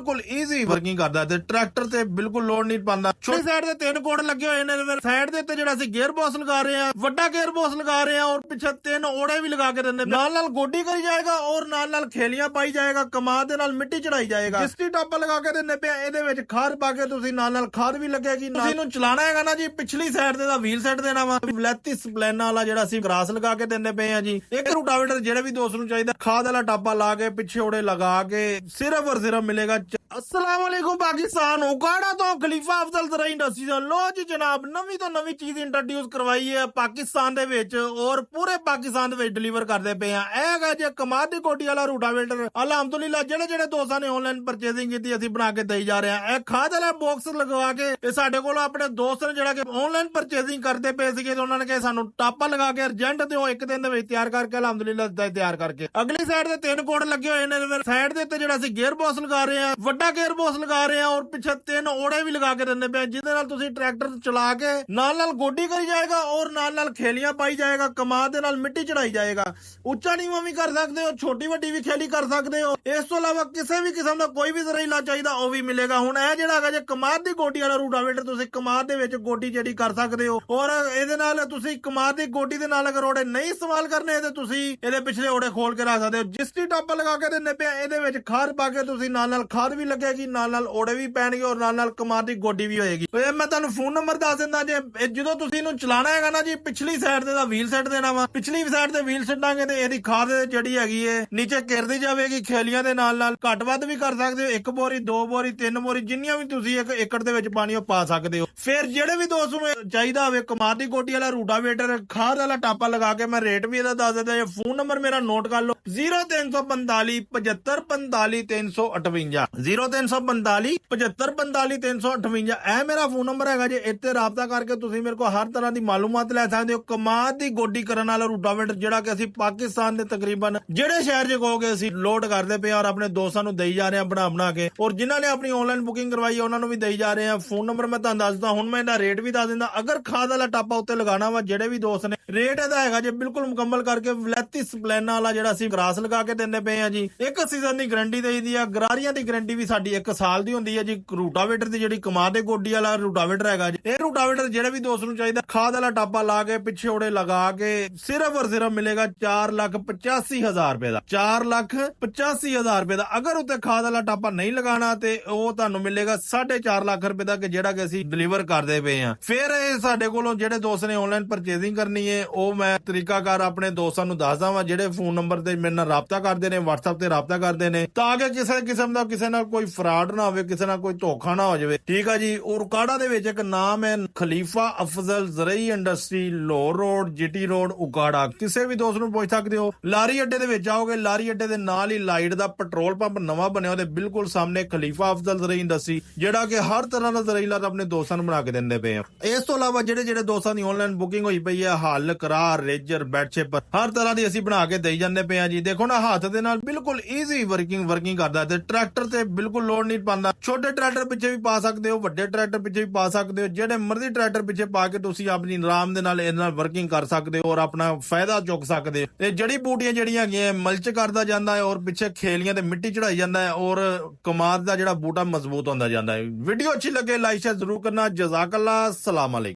ਬਿਲਕੁਲ easy working ਕਰਦਾ ਤੇ ਟਰੈਕਟਰ ਤੇ ਬਿਲਕੁਲ ਲੋਡ ਨਹੀਂ ਪਾਉਂਦਾ। ਛੋਟੀ ਸਾਈਡ ਤੇ 3 ਕੋਡ ਲੱਗੇ ਹੋਏ ਨੇ, ਸਾਈਡ ਦੇ ਉੱਤੇ ਜਿਹੜਾ ਅਸੀਂ ਗੇਅਰ ਬਾਕਸ ਲਗਾ ਰਹੇ ਆ, ਵੱਡਾ ਗੇਅਰ ਬਾਕਸ ਲਗਾ ਰਹੇ ਆ ਔਰ ਪਿੱਛੇ 3 ਓੜੇ ਵੀ ਲਗਾ ਕੇ ਦਿੰਦੇ, ਨਾਲ ਨਾਲ ਗੋਡੀ ਕਰੀ ਜਾਏਗਾ ਔਰ ਨਾਲ ਨਾਲ ਖੇਲੀਆਂ ਪਾਈ ਜਾਏਗਾ, ਕਮਾਦ ਦੇ ਨਾਲ ਮਿੱਟੀ ਚੜਾਈ ਜਾਏਗਾ। ਜਿਸਟੀ ਟਾਪਾ ਲਗਾ ਕੇ ਦਿੰਦੇ ਪਿਆ, ਇਹਦੇ ਵਿੱਚ ਖਾਦ ਪਾ ਕੇ ਤੁਸੀਂ ਨਾਲ ਨਾਲ ਖਾਦ ਵੀ ਲੱਗੇਗੀ। ਤੁਸੀਂ ਇਹਨੂੰ ਚਲਾਣਾ ਹੈਗਾ ਨਾ ਜੀ, ਪਿਛਲੀ ਸਾਈਡ ਤੇ ਦਾ ਵੀਲ ਸੈੱਟ ਦੇਣਾ ਵਾ, ਵਲੈਤੀ ਸਪਲੈਨਾ ਵਾਲਾ ਜਿਹੜਾ ਅਸੀਂ ਗਰਾਸ ਲਗਾ ਕੇ ਦਿੰਦੇ ਪਏ ਆ ਜੀ। ਇੱਕ ਰੂਟਾਵੇਟਰ ਜਿਹੜੇ ਵੀ ਦੋਸਤ ਨੂੰ ਚਾਹੀਦਾ, ਖਾਦ ਵਾਲਾ ਟਾਪਾ ਲਾ ਕੇ ਪਿੱਛੇ ਓੜੇ ਲਗਾ ਕੇ ਸਿਰਫ ਔਰ ਸਿਰਫ ਮਿਲੇਗਾ। अस्सलाम वालेकुम पाकिस्तान, उकाड़ा तो खलीफा अफजल ज़राई इंडस्ट्री ਦਾ ਲੋ ਜੀ ਜਨਾਬ, ਨਵੀਂ ਤੋਂ ਨਵੀਂ ਚੀਜ਼ ਇੰਟਰੋਡਿਊਸ ਕਰਵਾਈ ਹੈ ਪਾਕਿਸਤਾਨ ਦੇ ਵਿੱਚ ਔਰ ਪੂਰੇ ਪਾਕਿਸਤਾਨ ਦੇ ਵਿੱਚ ਡਿਲੀਵਰ ਕਰਦੇ ਪਏ ਆ। ਇਹ ਹੈਗਾ ਜੇ ਕਮਾਦ ਦੀ ਕੋਟੀ ਵਾਲਾ ਰੂਟਾਵੇਟਰ। ਅਲਹਮਦੁਲਿਲਾ ਜਿਹੜੇ ਦੋਸਤਾਂ ਨੇ ਆਨਲਾਈਨ ਪਰਚੇਸਿੰਗ ਕੀਤੀ ਅਸੀਂ ਬਣਾ ਕੇ ਦੇਈ ਜਾ ਰਹੇ ਆ। ਇਹ ਖਾਦ ਵਾਲਾ ਬਾਕਸ ਲਗਵਾ ਕੇ ਇਹ ਸਾਡੇ ਕੋਲ ਆਪਣੇ ਦੋਸਤ ਨੇ ਜਿਹੜਾ ਕਿ ਆਨਲਾਈਨ ਪਰਚੇਸਿੰਗ ਕਰਦੇ ਪਏ ਸੀਗੇ, ਤੇ ਉਹਨਾਂ ਨੇ ਕਿਹਾ ਸਾਨੂੰ ਟਾਪਾ ਲਗਾ ਕੇ ਅਰਜੈਂਟ ਦਿਓ, ਇੱਕ ਦਿਨ ਦੇ ਵਿੱਚ ਤਿਆਰ ਕਰਕੇ ਅਲਹਮਦੁਲਿਲਾ ਤਿਆਰ ਕਰਕੇ। ਅਗਲੀ ਸਾਈਡ ਤੇ 3 ਕੋਡ ਲੱਗੇ ਹੋਏ ਨੇ, ਸਾਈਡ ਦੇ ਉੱਤੇ ਜਿਹੜਾ ਅਸੀਂ ਗੇਅਰ ਬਾਕਸ ਲਗਾ ਰਹੇ ਆ, ਵੱਡਾ ਗੇਅਰ ਬਾਕਸ ਲਗਾ ਰਹੇ ਆ ਔਰ ਪਿੱਛੇ 3 ਓੜੇ ਵੀ ਲਗਾ ਕੇ ਦਿੰਦੇ ਪਏ, ਜਿਹਦੇ ਨਾਲ ਤੁਸੀਂ ਟਰੈਕਟਰ ਚਲਾ ਕੇ ਨਾਲ ਨਾਲ ਗੋਡੀ ਕਰੀ ਜਾਏਗਾ ਔਰ ਨਾਲ ਨਾਲ ਖੇਲੀਆਂ ਪਾਈ ਜਾਏਗਾ, ਕਮਾਦ ਦੇ ਨਾਲ ਮਿੱਟੀ ਚੜਾਈ ਜਾਏਗਾ। ਉੱਚਾ ਨੀਵਾਂ ਵੀ ਕਰ ਸਕਦੇ ਹੋ, ਛੋਟੀ ਵੱਡੀ ਵੀ ਖੇਲੀ ਕਰ ਸਕਦੇ ਹੋ। ਇਸ ਤੋਂ ਇਲਾਵਾ ਕਿਸੇ ਵੀ ਕਿਸਮ ਦਾ ਕੋਈ ਵੀ ਜ਼ਰਾਈਲਾ ਚਾਹੀਦਾ ਉਹ ਵੀ ਮਿਲੇਗਾ। ਹੁਣ ਇਹ ਜਿਹੜਾ ਹੈਗਾ ਜੇ ਕਮਾਦ ਦੀ ਗੋਡੀ ਵਾਲਾ ਰੂਟਾਵੇਟਰ, ਤੁਸੀਂ ਕਮਾਦ ਦੇ ਵਿੱਚ ਗੋਡੀ ਜਿਹੜੀ ਕਰ ਸਕਦੇ ਹੋ ਔਰ ਇਹਦੇ ਨਾਲ ਤੁਸੀਂ ਕਮਾਦ ਦੀ ਗੋਡੀ ਦੇ ਨਾਲ ਅਗਰ ਓੜੇ ਨਹੀਂ ਇਸਤੇਮਾਲ ਕਰਨੇ ਤੇ ਤੁਸੀਂ ਇਹਦੇ ਪਿਛਲੇ ਓੜੇ ਖੋਲ ਕੇ ਰੱਖ ਸਕਦੇ ਹੋ। ਜਿਸਟੀ ਟਾਪਾ ਲਗਾ ਕੇ ਦਿੰਦੇ ਪਿਆ, ਇਹਦੇ ਵਿੱਚ ਖਾਦ ਪਾ ਕੇ ਤੁਸੀਂ ਨਾਲ ਖਾਦ ਵੀ ਲੱਗੇਗੀ, ਨਾਲ ਓੜੇ ਵੀ ਪੈਣਗੇ ਔਰ ਨਾਲ ਕਮਾਦ ਦੀ ਗੋਡੀ ਵੀ ਹੋਏਗੀ। ਮੈਂ ਤੁਹਾਨੂੰ ਫੋਨ ਨੰਬਰ ਦੱਸ ਦਿੰਦਾ, ਜੇ ਜਦੋਂ ਤੁਸੀਂ ਇਹਨੂੰ ਚਲਾਣਾ ਹੈਗਾ ਨਾ ਜੀ, ਪਿਛਲੀ ਸਾਈਡ ਤੇ ਦਾ ਵੀਲ ਸੈੱਟ ਦੇਣਾ ਵਾ, ਪਿਛਲੀ ਸਾਈਡ ਤੇ ਵੀਲ ਸੈੱਟਾਂਗੇ ਤੇ ਇਹਦੀ ਖਾਦ ਜਿਹੜੀ ਹੈਗੀ ਏ ਨੀਚੇ ਗਿਰਦੀ ਜਾਵੇਗੀ ਖੇਲੀਆਂ ਦੇ ਨਾਲ ਘੱਟ ਵੱਧ ਵੀ ਕਰ ਸਕਦੇ ਹੋ, 1 ਬੋਰੀ 2 ਬੋਰੀ 3 ਬੋਰੀ ਜਿੰਨੀਆਂ ਵੀ ਤੁਸੀਂ 1 ਏਕੜ ਦੇ ਵਿੱਚ ਪਾਣੀ ਉਹ ਪਾ ਸਕਦੇ ਹੋ। ਫਿਰ ਜਿਹੜੇ ਵੀ ਦੋਸਤ ਨੂੰ ਚਾਹੀਦਾ ਹੋਵੇ ਕਮਾਦ ਦੀ ਗੋਡੀ ਵਾਲਾ ਰੂਟਾਵੇਟਰ ਖਾਦ ਵਾਲਾ ਟਾਪਾ ਲਗਾ ਕੇ, ਮੈਂ ਰੇਟ ਵੀ ਇਹਦਾ ਦੱਸ ਦਿੰਦਾ। ਫੋਨ ਨੰਬਰ ਮੇਰਾ ਨੋਟ ਕਰ ਲਓ, 0345 7545 358 0345 7545 358। ਇਹ ਮੇਰਾ ਫੋਨ ਨੰਬਰ ਹੈਗਾ ਜੇ, ਇੱਥੇ ਰਾਬਤਾ ਕਰਕੇ ਤੁਸੀਂ ਮੇਰੇ ਕੋਲ ਹਰ ਤਰ੍ਹਾਂ ਦੀ ਮਾਲੂਮਾਤ ਲੈ ਸਕਦੇ ਹੋ। ਕਮਾਦ ਦੀ ਗੋਡੀ ਕਰਨ ਵਾਲਾ ਰੂਟਾਵੇਟਰ ਜਿਹੜਾ ਕਿ ਅਸੀਂ ਪਾਕਿਸਤਾਨ ਦੇ ਤਕਰੀਬਨ ਜਿਹੜੇ ਸ਼ਹਿਰ 'ਚ ਕਹੋਗੇ ਅਸੀਂ ਲੋਡ ਕਰਦੇ ਪਏ ਔਰ ਆਪਣੇ ਦੋਸਤਾਂ ਨੂੰ ਦੇਈ ਜਾ ਰਹੇ ਆ ਬਣਾ ਕੇ, ਔਰ ਜਿਨ੍ਹਾਂ ਨੇ ਆਪਣੀ ਆਨਲਾਈਨ ਬੁਕਿੰਗ ਕਰਵਾਈ ਹੈ ਉਹਨਾਂ ਨੂੰ ਵੀ ਦੇਈ ਜਾ ਰਹੇ ਆ। ਫੋਨ ਨੰਬਰ ਮੈਂ ਤੁਹਾਨੂੰ ਦੱਸਦਾ, ਹੁਣ ਮੈਂ ਇਹਦਾ ਰੇਟ ਵੀ ਦੱਸ ਦਿੰਦਾ। ਅਗਰ ਖਾਦ ਵਾਲਾ ਟਾਪਾ ਉੱਤੇ ਲਗਾਉਣਾ ਵਾ, ਜਿਹੜੇ ਵੀ ਦੋਸਤ ਨੇ, ਰੇਟ ਇਹਦਾ ਹੈਗਾ ਜੇ ਬਿਲਕੁਲ ਮੁਕੰਮਲ ਕਰਕੇ ਵਲੈਤੀ ਸਪਲੈਨਾ ਵਾਲਾ ਜਿਹੜਾ ਅਸੀਂ ਗਰਾਸ ਲਗਾ ਕੇ ਦਿੰਦੇ ਪਏ ਆ ਜੀ। 1 ਸੀਜ਼ਨ ਦੀ ਗਾਰੰਟੀ ਦੇਈਦੀ ਆ, ਗਰਾਰੀਆਂ ਦੀ ਗਾਰੰਟੀ ਵੀ ਸਾਡੀ 1 ਸਾਲ ਦੀ ਹੁੰਦੀ ਹੈ ਜੀ। ਰੂਟਾਵੇਟਰ ਦੀ ਜਿਹੜੀ ਕਮਾਦ ਦੇ ਗੋਡੀ ਵਾਲਾ ਰੂਟਾਵੇਟਰ ਹੈਗਾ ਜੀ, ਇਹ ਰੂਟਾਵੇਟਰ ਜਿਹੜੇ ਵੀ ਦੋਸਤ ਨੂੰ ਚਾਹੀਦਾ, ਖਾਦ ਵਾਲਾ ਟਾਪਾ ਲਾ ਕੇ ਪਿੱਛੇ ਓੜੇ ਲਗਾ ਕੇ ਸਿਰਫ ਔਰ ਸਿਰਫ ਮਿਲੇਗਾ 4,85,000 ਰੁਪਏ ਦਾ। 4,85,000 ਰੁਪਏ ਦਾ। ਅਗਰ ਉੱਤੇ ਖਾਦ ਵਾਲਾ ਟਾਪਾ ਨਹੀਂ ਲਗਾਣਾ ਤੇ ਉਹ ਤੁਹਾਨੂੰ ਮਿਲੇਗਾ 4.5 ਲੱਖ ਰੁਪਏ ਦਾ, ਕਿ ਜਿਹੜਾ ਕਿ ਅਸੀਂ ਡਿਲੀਵਰ ਕਰਦੇ ਪਏ ਆ। ਫਿਰ ਇਹ ਸਾਡੇ ਕੋਲੋਂ ਜਿਹੜੇ ਦੋਸਤ ਨੇ ਆਨਲਾਈਨ ਪਰਚੇਸਿੰਗ ਕਰਨੀ ਹੈ, ਉਹ ਮੈਂ ਤਰੀਕਾਕਾਰ ਆਪਣੇ ਦੋਸਤਾਂ ਨੂੰ ਦੱਸਦਾ ਵਾਂ, ਜਿਹੜੇ ਫੋਨ ਨੰਬਰ ਤੇ ਮੇਰੇ ਨਾਲ ਰਾਬਤਾ ਕਰਦੇ ਨੇ, WhatsApp ਤੇ ਰਾਬਤਾ ਕਰਦੇ ਨੇ, ਤਾਂ ਕਿ ਕਿਸੇ ਕਿਸਮ ਦਾ ਕਿਸੇ ਨਾਲ ਕੋਈ ਫਰਾਡ ਨਾ ਹੋਵੇ, ਕਿਸੇ ਨਾਲ ਕੋਈ ਧੋਖਾ ਨਾ ਹੋ ਜਾਵੇ। ਠੀਕ ਆ ਜੀ। ਉਕਾੜਾ ਦੇ ਵਿੱਚ ਇੱਕ ਨਾਮ ਹੈ Khalifa Afzal Zarai industry, Lahore road, GT road, Okara. ਕਿਸੇ ਵੀ ਦੋਸਤ ਨੂੰ ਪੁੱਛ ਸਕਦੇ ਹੋ। ਲਾਰੀ ਅੱਡੇ ਦੇ ਵਿੱਚ ਆਓਗੇ, ਲਾਰੀ ਅੱਡੇ ਦੇ ਨਾਲ ਹੀ ਲਾਈਟ ਦਾ ਪੈਟਰੋਲ ਪੰਪ ਨਵਾਂ ਬਣਿਆ, ਉਹਦੇ ਬਿਲਕੁਲ ਸਾਹਮਣੇ ਖਲੀਫਾ ਅਫਜ਼ਲ ਜ਼ਰਈ ਇੰਡਸਟਰੀ, ਜਿਹੜਾ ਕਿ ਹਰ ਤਰ੍ਹਾਂ ਦਾ ਜ਼ਰਾਈਲਾ ਆਪਣੇ ਦੋਸਤਾਂ ਨੂੰ ਬਣਾ ਕੇ ਦਿੰਦੇ ਪਏ ਆ। ਇਸ ਤੋਂ ਇਲਾਵਾ ਜਿਹੜੇ ਦੋਸਤਾਂ ਦੀ ਆਨਲਾਈਨ ਬੁਕਿੰਗ ਹੋਈ ਪਈ ਹੈ, ਹੱਲ, ਕਰਾਰ, ਰੇਜਰ, ਬੈਡਸ਼ਿਪ, ਹਰ ਤਰ੍ਹਾਂ ਦੀ ਅਸੀਂ ਬਣਾ ਕੇ ਦੇਈ ਜਾਂਦੇ ਪਏ ਆ ਜੀ। ਦੇਖੋ ਨਾ, ਹੱਥ ਦੇ ਨਾਲ ਬਿਲਕੁਲ ਈਜ਼ੀ ਵਰਕਿੰਗ ਕਰਦਾ ਤੇ ਟਰੈਕਟਰ ਤੇ ਬਿਲਕੁਲ ਲੋਡ ਨਹੀਂ ਪਾਉਂਦਾ। ਛੋਟੇ ਟਰੈਕਟਰ ਪਿੱਛੇ ਵੀ ਪਾ ਸਕਦੇ ਹੋ, ਵੱਡੇ ਟਰੈਕਟਰ ਪਿੱਛੇ ਵੀ ਪਾ ਸਕਦੇ ਹੋ, ਜਿਹੜੇ ਮਰਜ਼ੀ ਟਰੈਕਟਰ ਪਿੱਛੇ ਪਾ ਕੇ ਤੁਸੀਂ ਆਪਣੀ ਆਰਾਮ ਦੇ ਨਾਲ ਇਹਦੇ ਨਾਲ ਵਰਕਿੰਗ ਕਰ ਸਕਦੇ ਹੋ ਔਰ ਆਪਣਾ ਫਾਇਦਾ ਚੁੱਕ ਸਕਦੇ ਹੋ। ਤੇ ਜੜੀ ਬੂਟੀਆਂ ਜਿਹੜੀਆਂ ਹੈਗੀਆਂ ਮਲਚ ਕਰਦਾ ਜਾਂਦਾ ਹੈ ਔਰ ਪਿੱਛੇ ਖੇਲੀਆਂ ਤੇ ਮਿੱਟੀ ਚੜਾਈ ਜਾਂਦਾ ਹੈ ਔਰ ਕਮਾਦ ਦਾ ਜਿਹੜਾ ਬੂਟਾ ਮਜ਼ਬੂਤ ਹੁੰਦਾ ਜਾਂਦਾ ਹੈ। ਵੀਡੀਓ ਅੱਛੀ ਲੱਗੇ ਲਾਈਕ ਸ਼ੇਅਰ ਜ਼ਰੂਰ ਕਰਨਾ। ਜਜ਼ਾਕੱਲਾ, ਸਲਾਮ ਅਲੈਕੁਮ।